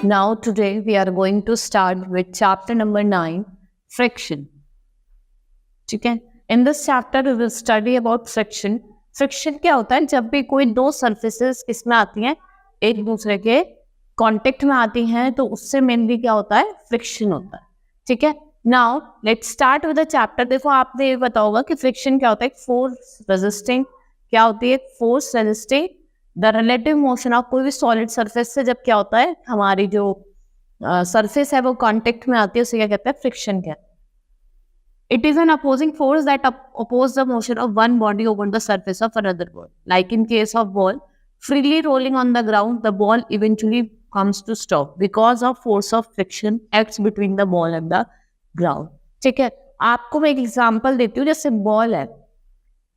Now today we are going to start with chapter number 9, friction. ठीक है, in this chapter we will study about friction. Friction क्या होता है? जब भी कोई दो surfaces इसमें आती हैं, एक दूसरे के कांटेक्ट में आती हैं, तो उससे मेनली क्या होता है? फ्रिक्शन होता है. ठीक है. Now let's start with the chapter. देखो, आपने ये बताया होगा कि फ्रिक्शन क्या होता है? Force resisting. क्या होती है? Force resisting the relative motion of कोई भी सॉलिड सरफेस से. जब क्या होता है, हमारी जो सरफेस है वो कांटेक्ट में आती है, उसे क्या कहते हैं? फ्रिक्शन कहते हैं. It is an opposing force that opposes the motion of one body over the surface of another ball. Like in case of ball freely rolling on the ground, the ball eventually comes to stop because of force of friction acts between the ball and the ground. ठीक है, आपको मैं एक example देती हूँ. जैसे ball है,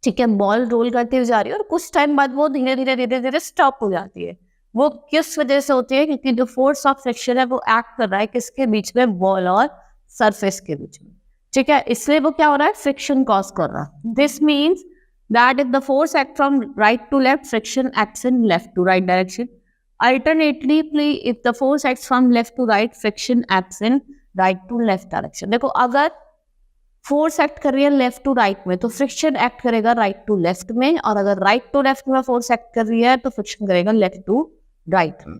ठीक है, बॉल रोल करते हुए जा रही है और कुछ टाइम बाद वो धीरे धीरे धीरे धीरे स्टॉप हो जाती है. वो किस वजह से होती है? क्योंकि जो फोर्स ऑफ फ्रिक्शन है वो एक्ट कर रहा है किसके बीच में? बॉल और सरफेस के बीच में. ठीक है, इसलिए वो क्या हो रहा है? फ्रिक्शन कॉज कर रहा है. This means that if the force act from right to left, friction acts in left to right direction. Alternatively if the force acts from left to right, friction acts in right to left direction. देखो, अगर force act कर रही है left to right में, तो friction act करेगा right to left में, और अगर राइट टू लेफ्ट में फोर्स एक्ट कर रही है तो फ्रिक्शन करेगा लेफ्ट टू राइट में.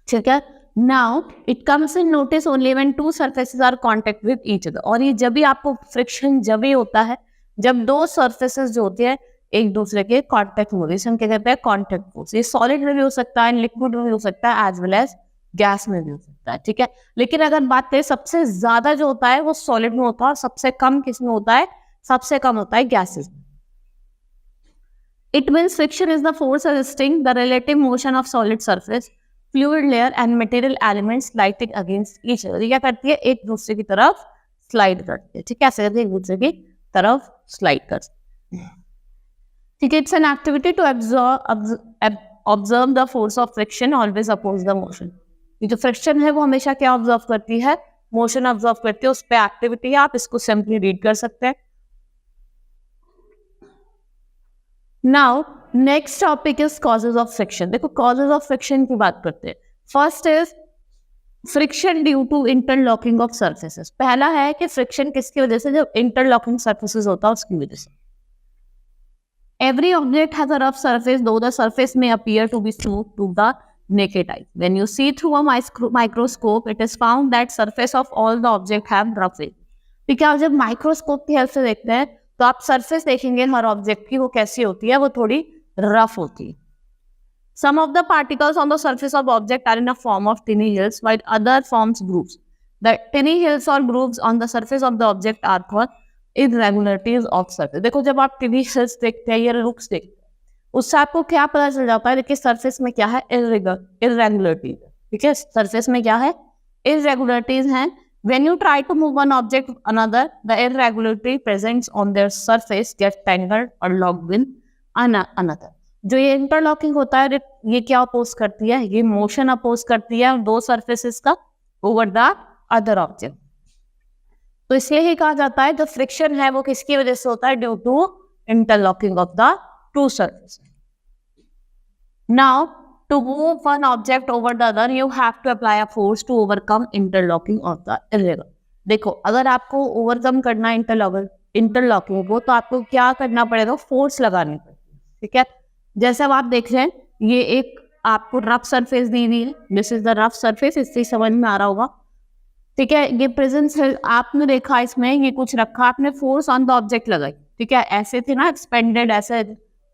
ठीक है. Now it comes in notice only when two surfaces are contact with each other. और ये जब भी आपको फ्रिक्शन जब भी होता है जब दो surfaces जो होती है एक दूसरे के कांटेक्ट में होती है, हम क्या कहते हैं? Contact force. ये सॉलिड में भी हो सकता है, लिक्विड में भी हो सकता है, एज वेल एज गैस में भी हो सकता है. ठीक है, लेकिन अगर बात करें सबसे ज्यादा जो होता है वो सॉलिड में होता है, सबसे कम किस में होता है? सबसे कम होता है गैसेस में. It means friction is the force resisting the relative motion of solid surface, fluid layer and material elements sliding against each other. क्या करती है? एक दूसरे की तरफ स्लाइड करती है. ठीक है, ऐसे करती है, एक दूसरे की तरफ स्लाइड करती है. ठीक है. It's an activity to observe the force of friction always oppose the motion. ये जो फ्रिक्शन है वो हमेशा क्या ऑब्जर्व करती है? मोशन ऑब्जर्व करती है. उस पर एक्टिविटी है, आप इसको सिंपली रीड कर सकते हैं. Now next topic is causes of friction. देखो, कॉजेज ऑफ फ्रिक्शन की बात करते हैं. First is friction due to interlocking of surfaces. पहला है कि फ्रिक्शन किसकी वजह से? जब इंटरलॉकिंग सर्फेसेस होता है उसकी वजह से. Every object has a rough surface though the surface में appear to be smooth to the naked eye. When you see through a microscope, it is found that surface of all the object have rough edge. ठीक है, जब microscope की help से देखते हैं तो आप सरफेस देखेंगे हर ऑब्जेक्ट की, वो कैसी होती है? वो थोड़ी रफ होती है. Some of the particles on the surface of object are in a form of tiny hills, while other forms grooves. The tiny hills or grooves on the surface of the object are called irregularities of surface. देखो, जब आप tiny hills देखते हैं या loops देखते हैं, उससे आपको क्या पता चल जाता है कि सरफेस में क्या है? इरेगुलरिटीज. ठीक है, सरफेस में क्या है? इरेगुलरिटीज हैं. When you try to move one object to another, the irregularity present on their surface gets tangled or locked in another. जो ये इंटरलॉकिंग होता है ये क्या अपोज करती है? ये मोशन अपोज करती है दो सरफेसेस का ओवर द अदर ऑब्जेक्ट. तो इसलिए ही कहा जाता है जो फ्रिक्शन है वो किसकी वजह से होता है? Due to interlocking of the two surfaces. Now, to move one object over the other, you have to apply a force to overcome interlocking of the irregular. देखो, अगर आपको ओवरकम करना है इंटरलॉकिंग को, तो आपको क्या करना पड़ेगा? फोर्स लगानी पड़ेगी. ठीक है, जैसे अब आप देख रहे हैं, ये एक आपको रफ सरफेस दी हुई है. This is the rough surface. इससे समझ में आ रहा होगा. ठीक है, ये प्रेजेंस है, आपने देखा इसमें ये कुछ रखा, आपने फोर्स ऑन द ऑब्जेक्ट लगाई. ठीक है, ऐसे थे ना एक्सपेंडेड ऐसे,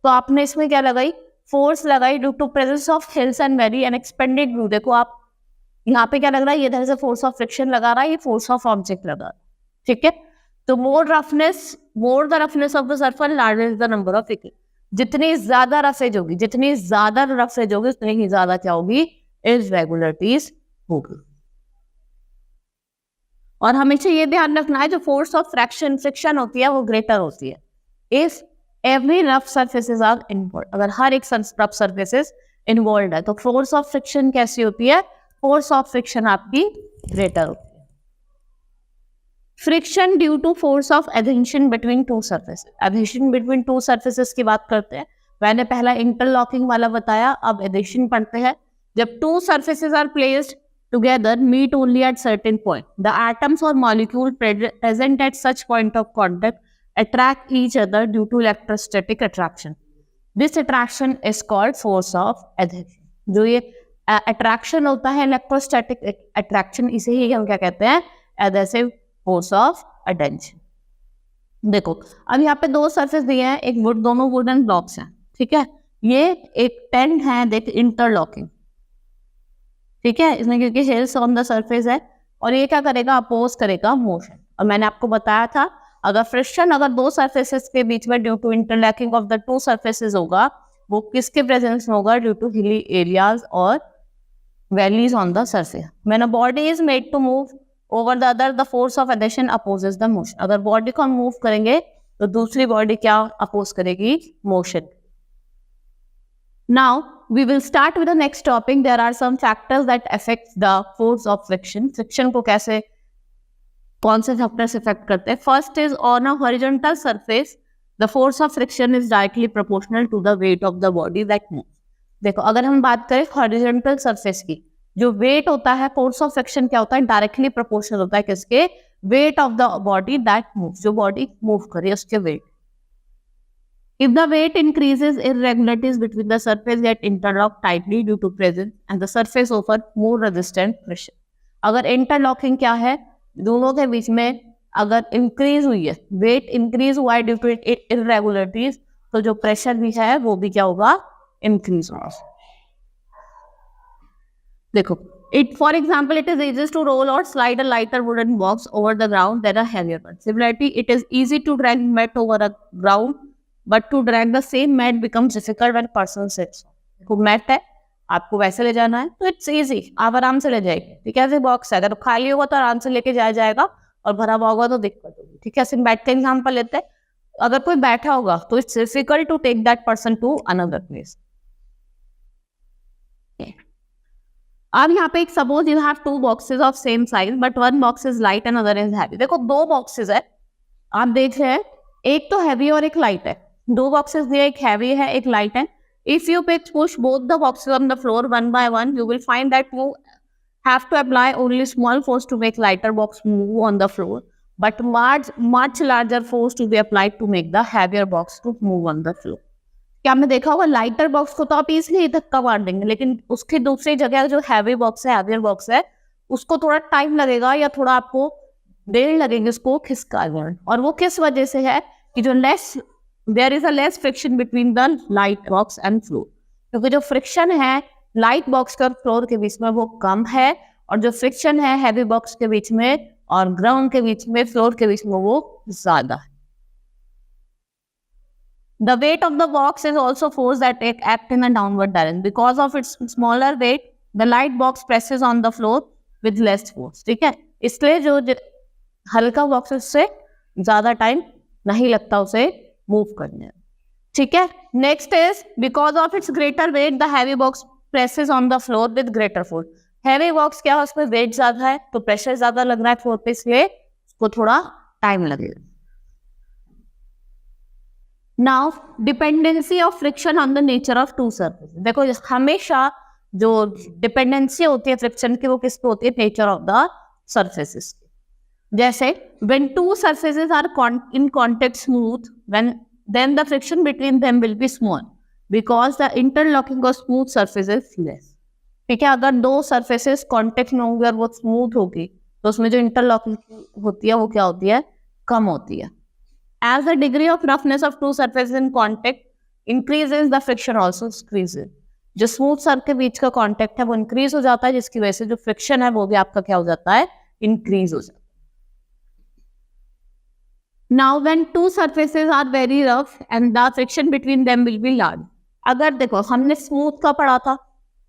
तो आपने इसमें क्या लगाई? फोर्स लगाई due to presence of hills and valley and expanded groove. देखो, आप यहाँ पे क्या लग रहा है? ये इधर से फोर्स ऑफ फ्रिक्शन लगा रहा है, ये फोर्स ऑफ ऑब्जेक्ट लगा रहा है. ठीक है, तो more the roughness of the surface larger is the number of friction. जितनी ज्यादा रफेज होगी, उतनी ही ज्यादा क्या होगी? इररेगुलरिटीज होगी. और हमेशा ये ध्यान रखना है जो फोर्स ऑफ फ्रिक्शन होती है वो ग्रेटर होती है if every rough surfaces are involve. अगर हर एक रफ सर्फेसेस इन्वॉल्व है तो फोर्स ऑफ फ्रिक्शन कैसी होती है? फोर्स ऑफ फ्रिक्शन आपकी ग्रेटर होती है. Friction due to force of adhesion between two surfaces. Adhesion between two surfaces की बात करते हैं. मैंने पहला इंटरलॉकिंग वाला बताया, अब एडिशन पढ़ते हैं. जब two surfaces are placed together meet only at certain point. The atoms or molecule present at such point of contact attract each other due to electrostatic attraction. This attraction is called force of adhesion. जो ये attraction होता है electrostatic attraction, इसे ही हम क्या कहते हैं, adhesive force of adhesion. देखो अब यहाँ पे दो सरफेस दिए हैं, एक वुड, दोनों वुडन ब्लॉक्स हैं, ठीक है. ये एक टेंट है, देख इंटरलॉकिंग, ठीक है, इसमें क्योंकि हिल्स ऑन द सरफेस है, और ये क्या करेगा, अपोज करेगा मोशन. और मैंने आपको बताया था अगर फ्रिक्शन अगर दो सरफेसेस के बीच में due to interlocking of the two surfaces होगा, वो किसके प्रेजेंस में होगा, ड्यू टू हिली एरियाज और valleys on the surface. When a body is made to move over the other, the force of adhesion opposes the motion. अगर body को हम move करेंगे तो दूसरी बॉडी क्या अपोज करेगी, motion. Now we will start with the next topic. There are some factors that affect the force of friction. Friction को कैसे, कौन से factors affect करते हैं. First is on a horizontal surface, the force of friction is directly proportional to the weight of the body that moves. देखो अगर हम बात करें horizontal surface की, जो weight होता है, force of friction क्या होता है, directly proportional होता है किसके, weight of the body that moves, जो body move करे उसके weight. If the weight increases, irregularities between the surface get interlocked tightly due to presence and the surface offer more resistant pressure. अगर interlocking क्या है, दोनों के बीच में अगर increase हुई है, weight increase हुआ है due to irregularities, तो जो pressure भी है वो भी क्या होगा, increase होगा. देखो, for example, it is easiest to roll or slide a lighter wooden box over the ground than a heavier one. Similarly, it is easy to drag mat over a ground, but to drag the same mat becomes difficult when person sits. देखो mat है, आपको वैसे ले जाना है तो it's easy, आप आराम से ले जाएंगे, ठीक है. ऐसे बॉक्स है, अगर खाली होगा तो आराम से लेके जाया जाएगा, और भरा हुआ होगा तो दिक्कत होगी, ठीक है. ऐसे बैठ के एग्जाम्पल लेते हैं, अगर कोई बैठा होगा तो it's difficult to take that person to another place. अब यहाँ पे एक suppose you have two boxes of same size but one box is light and other is heavy. देखो दो बॉक्सेस है, आप देख रहे हैं, एक तो हैवी और एक लाइट है. दो बॉक्सेस दिए, एक हैवी है एक लाइट है. If you push both the boxes on the floor one by one, you will find that you have to apply only small force to make lighter box move on the floor, but much larger force to be applied to make the heavier box to move on the floor. क्या आपने देखा होगा, lighter box को तो आप easily धक्का मार देंगे, लेकिन उसकी दूसरी जगह जो हैवी बॉक्स है, हैवियर बॉक्स है, उसको थोड़ा टाइम लगेगा या थोड़ा आपको देर लगेगी उसको खिसकाने. और वो किस वजह से है कि जो there is a less friction between the light box and floor. क्योंकि जो फ्रिक्शन है लाइट बॉक्स और फ्लोर के बीच में वो कम है, और जो फ्रिक्शन है हैवी बॉक्स के बीच में और ग्राउंड के बीच में, फ्लोर के बीच में, वो ज्यादा है. The weight of the box is also force that act in a downward direction. Because of its smaller weight, the light box presses on the floor with less force. ठीक है, इसलिए जो हल्का बॉक्स उससे ज्यादा टाइम नहीं लगता उसे मूव करने. ठीक है. Next is because of its greater weight the heavy box presses on the floor with greater force. Heavy box क्या है, उसमें वेट ज्यादा है तो प्रेशर ज्यादा लग रहा है फ्लोर पे, इसलिए उसको थोड़ा टाइम लगेगा. Now dependency of friction on the nature of two surface. देखो हमेशा जो डिपेंडेंसी होती है फ्रिक्शन की वो किस पे होती है, नेचर ऑफ द सरफेसेस. जैसे when two surfaces are in contact smooth, then the friction between them will be small because the interlocking of smooth surface is less. ठीक है, अगर दो surfaces contact में होंगे और वो smooth होगी तो उसमें जो interlocking होती है वो क्या होती है, कम होती है. As the degree of roughness of two surfaces in contact increases, the friction also increases. जो smooth surface के बीच का contact है वो increase हो जाता है, जिसकी वजह से जो friction है वो भी आपका क्या हो जाता है, increase हो जाता है. Now when two surfaces are very rough and the friction between them will be large. अगर देखो हमने स्मूथ का पढ़ा था,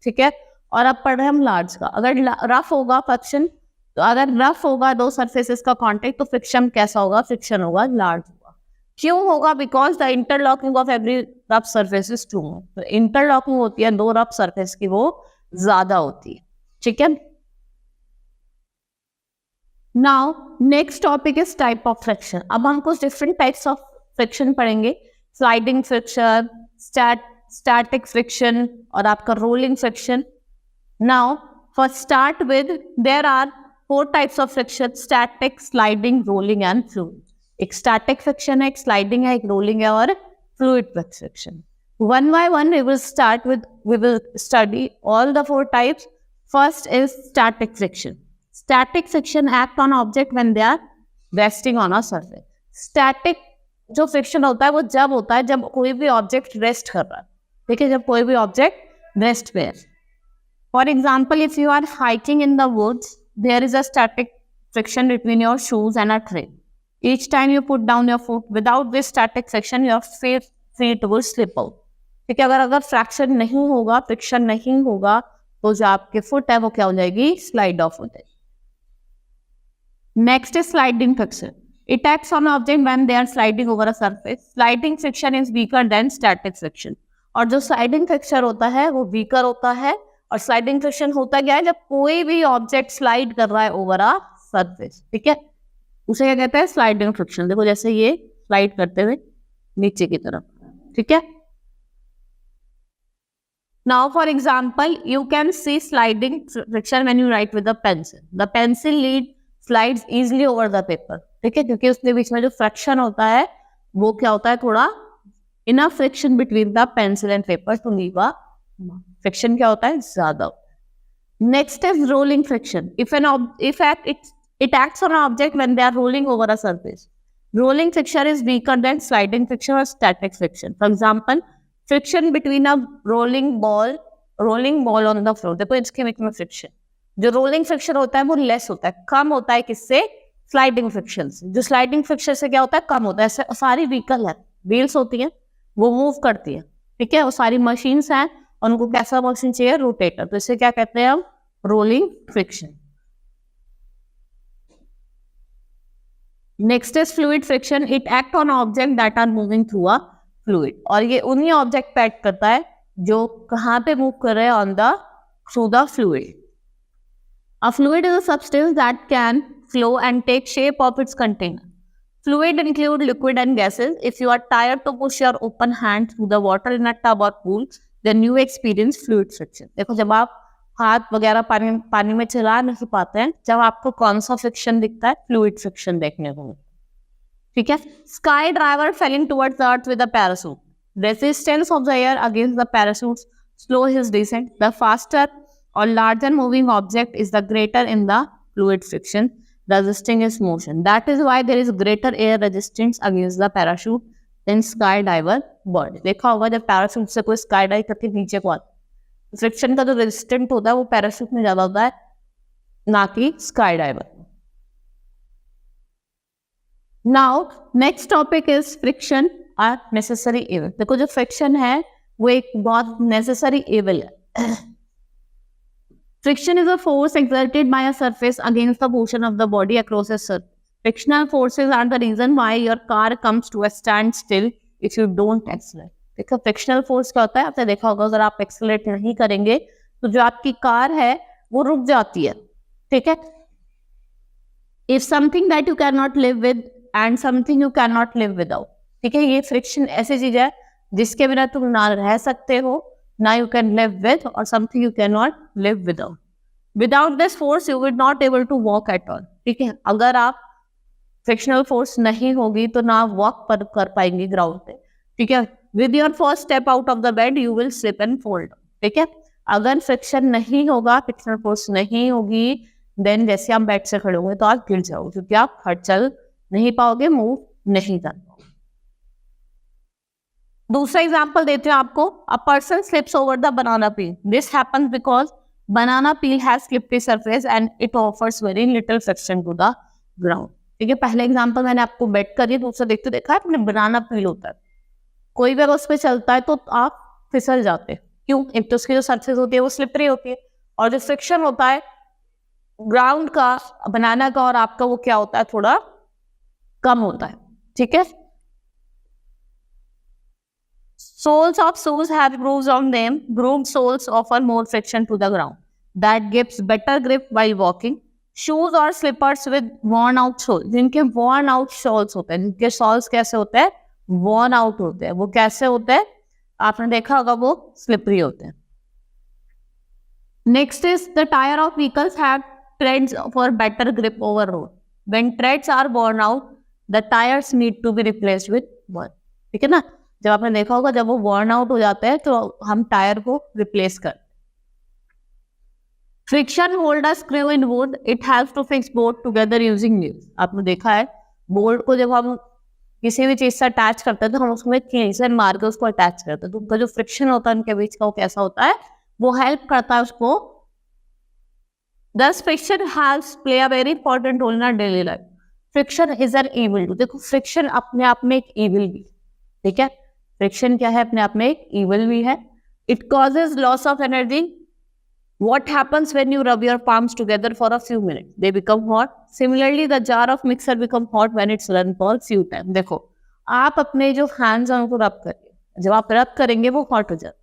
ठीक है, और अब पढ़ रहे हैं हम लार्ज का. अगर रफ होगा फ्रिक्शन, तो अगर रफ होगा दो सरफेसेस का कांटेक्ट तो फ्रिक्शन कैसा होगा, फ्रिक्शन होगा लार्ज होगा. क्यों होगा, because the interlocking of every rough surface is too. तो इंटरलॉकिंग होती है दो रफ सरफेस की, वो ज्यादा होती है. ठीक है. Now next topic is type of friction. अब हम कुछ डिफरेंट टाइप्स ऑफ फ्रिक्शन पढ़ेंगे. स्लाइडिंग फ्रिक्शन, स्टैटिक फ्रिक्शन और आपका rolling friction. Now first start with there are 4 types of friction, static, sliding, rolling and fluid. एक static friction है, एक sliding है, एक रोलिंग है और fluid friction. One by one we will study all the 4 types. First is static friction. Static friction act on object when they are resting on a surface. Static जो friction होता है वो जब होता है जब कोई भी ऑब्जेक्ट रेस्ट कर रहा है. ठीक है, जब कोई भी ऑब्जेक्ट रेस्ट पे है. For example, if you are hiking in the woods, there is a static friction between your shoes and a tree. Each time you put down your foot, without this static friction your feet will slip out. ठीक है, अगर fraction नहीं होगा, friction नहीं होगा, तो जो आपके फुट है वो क्या हो जाएगी, स्लाइड ऑफ हो जाएगी. Next is sliding friction. It acts on object when they are sliding over a surface. Sliding friction is weaker than static friction. और जो स्लाइडिंग फ्रिक्शन होता है वो वीकर होता है. और स्लाइडिंग फ्रिक्शन होता क्या है, जब कोई भी ऑब्जेक्ट स्लाइड कर रहा है ओवर अ सरफेस. ठीक है, उसे क्या कहते हैं, स्लाइडिंग फ्रिक्शन. देखो जैसे ये स्लाइड करते हुए नीचे की तरफ. ठीक है. Now, for example, you can see sliding friction when you write with a pencil. The pencil lead slides easily over the paper. ठीक है, क्योंकि उसके बीच में जो फ्रिक्शन होता है वो क्या होता है, थोड़ा enough friction between the pencil and paper to leave a mark. Friction क्या होता है, ज्यादा. Next is rolling friction. It acts on an object when they are rolling over a surface. Rolling friction is weaker than sliding friction or static friction. For example, friction between a rolling ball on the floor. देखो इसके बीच में friction, जो rolling friction होता है वो less होता है, कम होता है किससे, स्लाइडिंग फ्रिक्शन से. जो स्लाइडिंग फ्रिक्शन से क्या होता है, कम होता है. सारी व्हीकल है, व्हील्स होती हैं, वो मूव करती है. ठीक है, वो सारी मशीन्स हैं और उनको कैसा मोशन चाहिए, रोटेटर. तो इसे क्या कहते हैं हम, rolling friction. Next is fluid friction. It act on object that are moving through a fluid. और ये उन्हीं ऑब्जेक्ट पे एक्ट करता है जो कहाँ पे मूव कर रहे हैं, on the through the fluid. A fluid is a substance that can flow and take shape of its container. Fluid include liquid and gases. If you are tired to push your open hand through the water in a tub or pool, then you experience fluid friction. देखो जब आप हाथ वगैरह पानी में चला नहीं पाते हैं, जब आपको कौन सा फ्रिक्शन दिखता है, फ्लूइड फ्रिक्शन देखने को. ठीक है. Skydiver falling towards the earth with a parachute. Resistance of the air against the parachute slow his descent. The faster or larger moving object is the greater in the fluid friction resisting its motion. That is why there is greater air resistance against the parachute than skydiver body. देखा होगा जब parachute से कोई sky dive करके नीचे को आता है, फ्रिक्शन का जो रेजिस्टेंट होता है वो पैराशूट में ज्यादा होता है, ना कि sky diver. Now next topic is friction are necessary evil. देखो जो फ्रिक्शन है वो एक बहुत नेसेसरी इवल है. Friction is a force exerted by a surface against the motion of the body across a surface. Frictional forces are the reason why your car comes to a standstill if you don't accelerate. देखो frictional force क्या होता है, आपने देखा होगा अगर आप accelerate नहीं करेंगे तो जो आपकी कार है वो रुक जाती है. ठीक है. If something that you cannot live with and something you cannot live without. ठीक है, ये फ्रिक्शन ऐसी चीज है जिसके बिना तुम ना रह सकते हो, ना you can live with, or something you cannot live without. Without this force you will not able to walk at all. ठीक है, अगर आप फ्रिक्शनल फोर्स नहीं होगी तो ना वॉक पर कर पाएंगे ग्राउंड पे. ठीक है. With your first step out of the bed you will slip and fall down. ठीक है, अगर फ्रिक्शन नहीं होगा, फ्रिक्शनल फोर्स नहीं होगी, देन जैसे आप बेड से खड़े होंगे तो आप गिर जाओगे, क्योंकि आप हट चल नहीं पाओगे, मूव नहीं कर पाओगे. दूसरा एग्जाम्पल देते हैं आपको. A person slips over the banana peel. This happens because banana peel has slippery surface and it offers very little friction to the ground. ठीक है, पहले एग्जाम्पल मैंने आपको बेड करिए, दूसरा देखते देखा है अपने बनाना पील होता है, कोई भी अगर उस पर चलता है तो आप फिसल जाते हैं. क्यों? एक तो उसकी जो सरफेस होती है वो स्लिपरी होती है, और जो फ्रिक्शन होता है ग्राउंड का, बनाना का और आपका, वो क्या होता है, थोड़ा कम होता है. ठीक है. Soles of shoes have grooves on them. Grooved soles offer more friction to the ground. That gives better grip while walking. Shoes or slippers with worn out soles. जिनके worn out soles होते हैं, जिनके soles कैसे होते हैं, worn out होते हैं. वो कैसे होते हैं, आपने देखा होगा, वो slippery होते हैं. Next is the tire of vehicles have treads for better grip over road. When treads are worn out, the tires need to be replaced with one. ठीक है ना? जब आपने देखा होगा जब वो worn out हो जाते हैं तो हम टायर को replace करते हैं. Friction hold a screw in wood. It helps to fix both together using nails. आपने देखा है बोल्ट को जब हम किसी भी चीज से अटैच करते हैं तो हम उसमें खींचकर मार के उसको अटैच करते हैं. तो उनका जो फ्रिक्शन होता है उनके बीच का वो कैसा होता है, वो हेल्प करता है उसको. Thus friction has play a very important role in our daily life. Friction is an evil too. देखो फ्रिक्शन अपने आप में एक evil भी, ठीक है. फ्रिक्शन क्या है, अपने आप में एक evil भी है. It causes loss of energy. What happens when you rub your palms together for a few minutes? They become hot. Similarly, the jar of mixer become hot when it's run for few times. देखो आप अपने जो hands हैं उनको रब करिए, जब आप रब करेंगे वो hot हो जाते,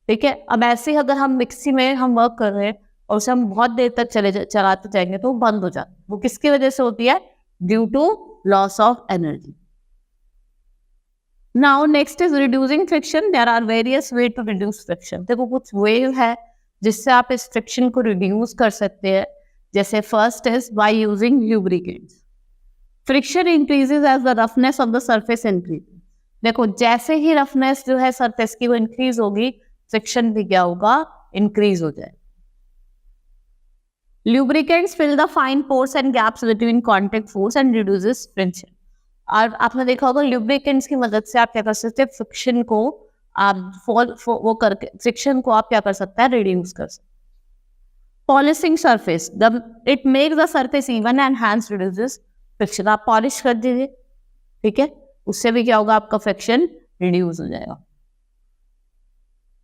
ठीक है. अब ऐसे ही अगर हम मिक्सी में हम वर्क कर रहे हैं और उसे हम बहुत देर तक चलाते जाएंगे तो वो बंद हो जाता है. वो किसकी वजह से होती है? Due to loss of energy. Now next is reducing friction. There are various way to reduce friction. देखो कुछ वे है जिससे आप इस फ्रिक्शन को रिड्यूस कर सकते हैं. जैसे first is by using lubricants. Friction increases as the roughness of the surface increase. देखो जैसे ही रफनेस जो है सरफेस की वो इंक्रीज होगी, फ्रिक्शन भी क्या होगा, इंक्रीज हो जाए. Lubricants fill the fine pores and gaps between contact force and reduces friction. और आपने देखा होगा lubricants की मदद से आप क्या कर सकते हैं, फ्रिक्शन को आप वो करके फ्रिक्शन को आप क्या कर सकते हैं, रिड्यूस कर सकते हैं. Polishing surface, it makes the surface even and hence reduces friction. आप पॉलिश कर दीजिए, ठीक है, उससे भी क्या होगा, आपका फ्रिक्शन रिड्यूस हो जाएगा.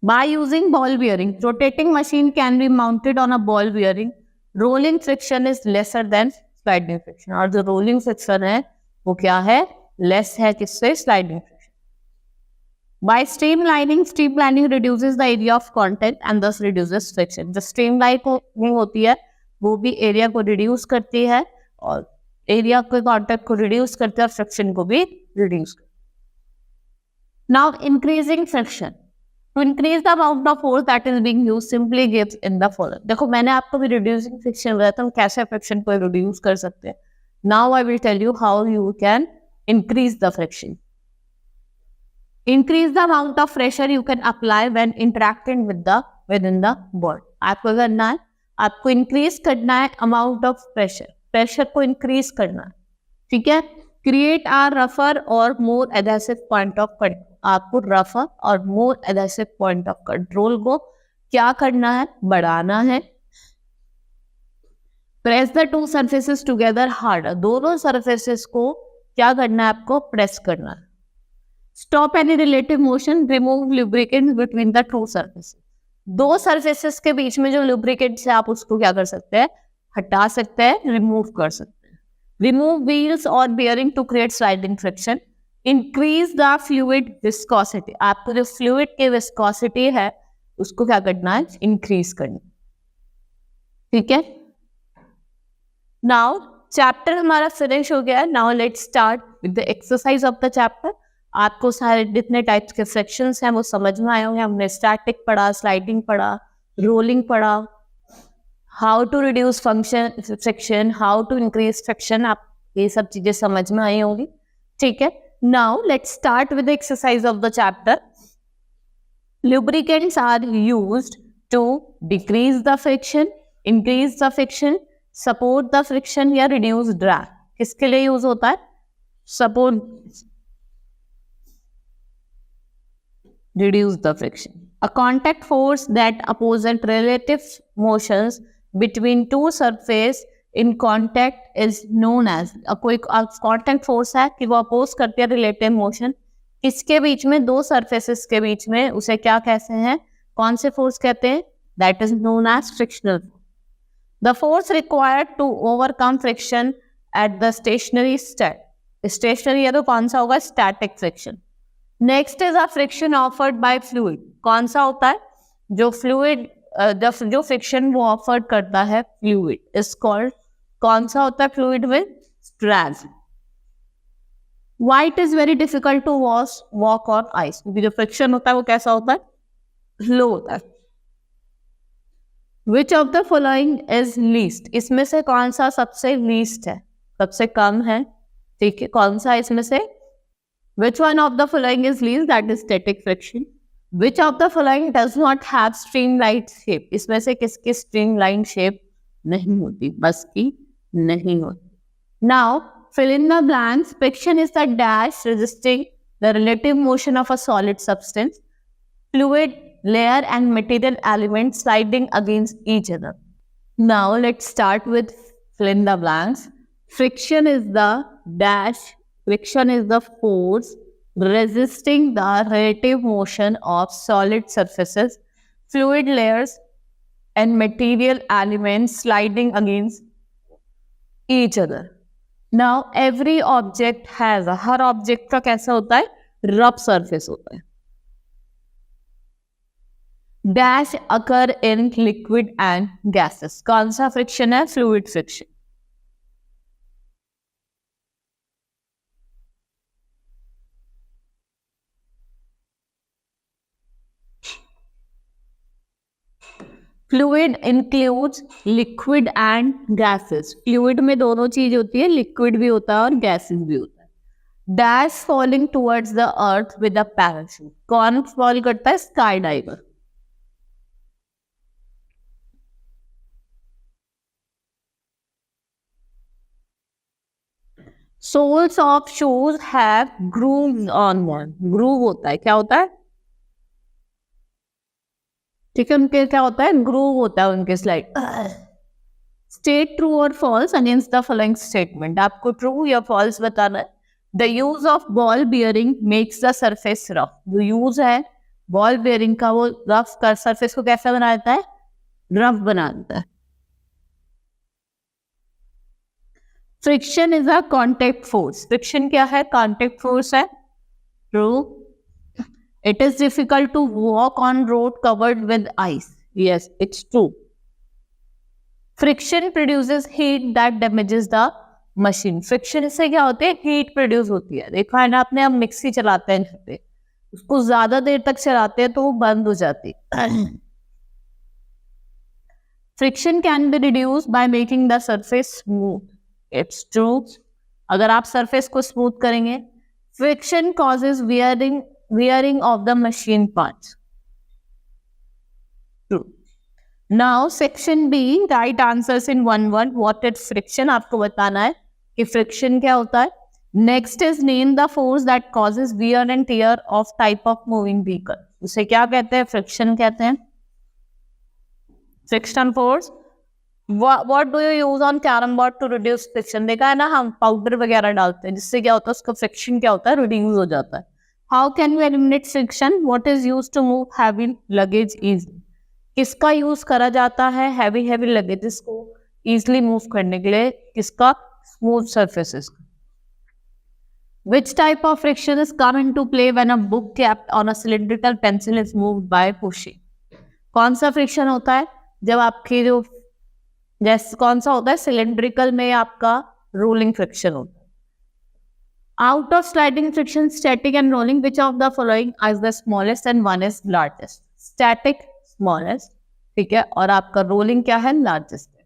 By using ball bearing, rotating machine can be mounted on a ball bearing. Rolling friction is lesser than sliding friction. और जो rolling friction है वो क्या है, less है किससे, sliding friction. By streamlining reduces the area of contact and thus reduces friction. जो streamlining होती है वो भी area को reduce करती है और area के contact को reduce करती है और friction को भी reduce करती है. Now increasing friction. To increase the amount of force that is being used simply gives in the following. देखो मैंने आपको भी reducing friction बताया था, हम कैसे friction को reduce कर सकते हैं. Now I will tell you how you can increase the friction. Increase the amount of pressure you can apply when interacting within the ball. आपको करना है, आपको increase करना है amount of pressure. Pressure को increase करना है, ठीक है. Create a rougher or more adhesive point of control. आपको रफर और मोर एडहेसिव पॉइंट ऑफ कंट्रोल को क्या करना है, बढ़ाना है. Press the two surfaces together harder. दोनों सरफेसेस को क्या करना है, आपको प्रेस करना है. Stop any relative motion, remove lubricant between the two surfaces. दो सरफेसेस के बीच में जो लुब्रिकेंट है आप उसको क्या कर सकते हैं, हटा सकते हैं, रिमूव कर सकते हैं. रिमूव व्हील्स और bearing to create sliding friction. Increase the fluid viscosity. आपको जो फ्लूइड की विस्कोसिटी है उसको क्या करना है, इंक्रीज करना, ठीक है. नाउ चैप्टर हमारा फिनिश हो गया है. Now let's start with the exercise of the chapter. आपको सारे जितने टाइप्स के सेक्शंस हैं वो समझ में आए होंगे. हमने स्टैटिक पढ़ा, स्लाइडिंग पढ़ा, रोलिंग पढ़ा, how to reduce function friction, how to increase friction. आप ये सब चीजें समझ में आई होंगी, ठीक है. Now let's start with the exercise of the chapter. Lubricants are used to decrease the friction, increase the friction, support the friction या reduce drag. किसके लिए यूज होता है, support, reduce the friction. A contact force that opposes relative motions between two surfaces in contact is known as. कोई contact force है कि वो oppose करती है रिलेटिव मोशन किसके बीच में, दो सरफेसेस के बीच में, उसे क्या कहते हैं, कौन से फोर्स कहते हैं, that is known as frictional. The force required to overcome friction at the stationary state. Stationary है तो कौन सा होगा, static friction. Next is a friction offered by fluid. कौन सा होता है, जो फ्लूइड जो फ्रिक्शन वो ऑफर करता है फ्लूइड इज कॉल्ड, कौन सा होता है फ्लूइड में, drag. Why it is very difficult to walk on ice, क्योंकि जो फ्रिक्शन होता है वो कैसा होता है, स्लो होता है. Which of the following is least, इसमें से कौन सा सबसे लीस्ट है, सबसे कम है, ठीक है, कौन सा इसमें से, which one of the following is least, that is static friction. Which of the following does not have streamline shape, इसमें से किसकी स्ट्रीमलाइन शेप नहीं होती, बस की नहीं होती। Now fill in the blanks. Friction is the dash resisting the relative motion of a solid substance, fluid, layer and material elements sliding against each other. Now let's start with fill in the blanks. Friction is the dash. Friction is the force resisting the relative motion of solid surfaces, fluid layers and material elements sliding against each other. Now every object has a, her object का कैसा होता है, rough surface होता है। Dash occur in liquid and gases, कौन सा friction है, fluid friction. Fluid includes liquid and gases, fluid में दोनों चीज होती है, लिक्विड भी होता है और गैसेस भी होता है। Dash falling towards the earth with a parachute, कौन फॉल करता है, sky diver. Soles of shoes have grooves on one, groove होता है, क्या होता है, ठीक है, उनके क्या होता है, ग्रूव होता है उनके स्लाइड। स्टेट ट्रू और false against the following statement, आपको ट्रू या फॉल्स बताना है। The use of ball bearing makes the surface rough, जो यूज है बॉल बियरिंग का वो रफ कर सरफेस को कैसा बना देता है, रफ बना देता है। Friction is a contact force, friction क्या है, कॉन्टेक्ट फोर्स है, true. It is difficult to walk on road covered with ice. Yes, it's true. Friction produces heat that damages the machine. Friction से क्या होते है, heat produce होती है। देखा है ना आपने, हम मिक्सी चलाते हैं घर पे, उसको ज्यादा देर तक चलाते हैं तो वो बंद हो जाती है। Friction can be reduced by making the surface smooth. It's true. अगर आप सरफेस को स्मूथ करेंगे। Friction causes wearing of the machine parts. True. Now section B, write answers in one word. What is friction? आपको बताना है कि friction क्या होता है। Next is name the force that causes wear and tear of type of moving vehicle. उसे क्या कहते हैं, friction कहते हैं। Friction force. What do you use on carom board to reduce friction? देखा है ना, हम पाउडर वगैरह डालते हैं जिससे क्या होता है, उसका friction क्या होता है, रिड्यूस हो जाता है। How can we eliminate friction? What is used to move heavy luggage easily? किसका यूज करा जाता है हैवी लगेजेस को इजिली मूव करने के लिए, किसका, स्मूथ सर्फेसेस का। Which type of friction is come into play when a book kept on a cylindrical pencil is moved by pushing? कौन सा फ्रिक्शन होता है जब आपकी जो, जैसे कौन सा होता है, सिलेंड्रिकल में आपका रोलिंग फ्रिक्शन होता है। Out of sliding friction, static and rolling, which of the following is the smallest and one is largest? Static smallest, ठीक है, और आपका rolling क्या है, largest है।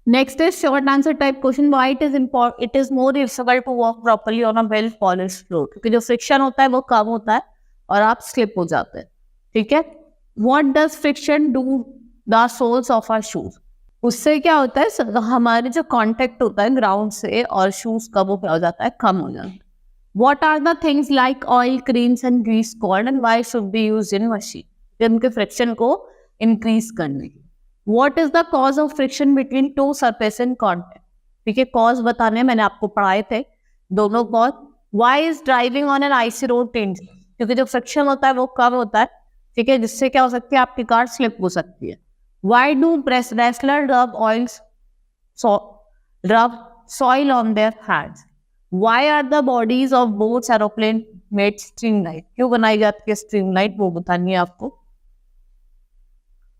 Next is short answer type question. Why it is important? It is more difficult to walk properly on a well polished road, क्योंकि जो friction होता है वो कम होता है और आप slip हो जाते हैं, ठीक है। What does friction do the soles of our shoes? उससे क्या होता है, हमारे जो कांटेक्ट होता है ग्राउंड से और शूज का वो क्या हो जाता है, कम हो जाता है। What are the things like oil, creams and grease called and why should be used in machine, उनके फ्रिक्शन को इंक्रीज करने के। What is the cause of friction between two surface in contact, ठीक है, कॉज बताने मैंने आपको पढ़ाए थे दोनों cause. Why is driving on an icy road dangerous, क्योंकि जो फ्रिक्शन होता है वो कम होता है, ठीक है, जिससे क्या हो सकती है, आपकी कार स्लिप हो सकती है। Why do wrestlers rub soil on their hands? Why are the bodies of boats, aeroplane made streamlined? क्यों बनाई जाती है streamlined, वो बतानी है आपको।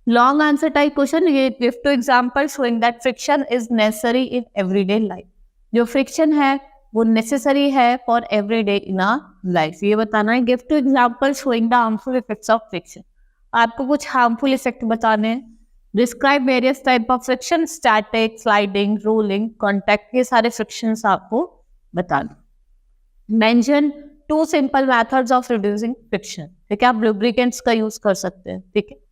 Long answer type question, ये give to example showing that friction is necessary in everyday life. जो friction है वो necessary है for everyday in our life, ये बताना है। Give to example showing the harmful effects of friction. आपको कुछ harmful effect बताने हैं। Describe various type of friction, static, sliding, rolling, contact, ये सारे फ्रिक्शंस आपको बताना। Mention 2 simple methods of reducing friction, ठीक है, आप लुब्रिकेंट्स का यूज कर सकते हैं, ठीक है।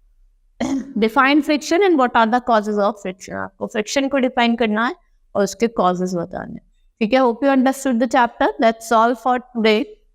Define friction and what are the causes of friction, आपको फ्रिक्शन को डिफाइन करना है और उसके कॉजेज बताने, ठीक है। Hope you understood the chapter, that's all for today.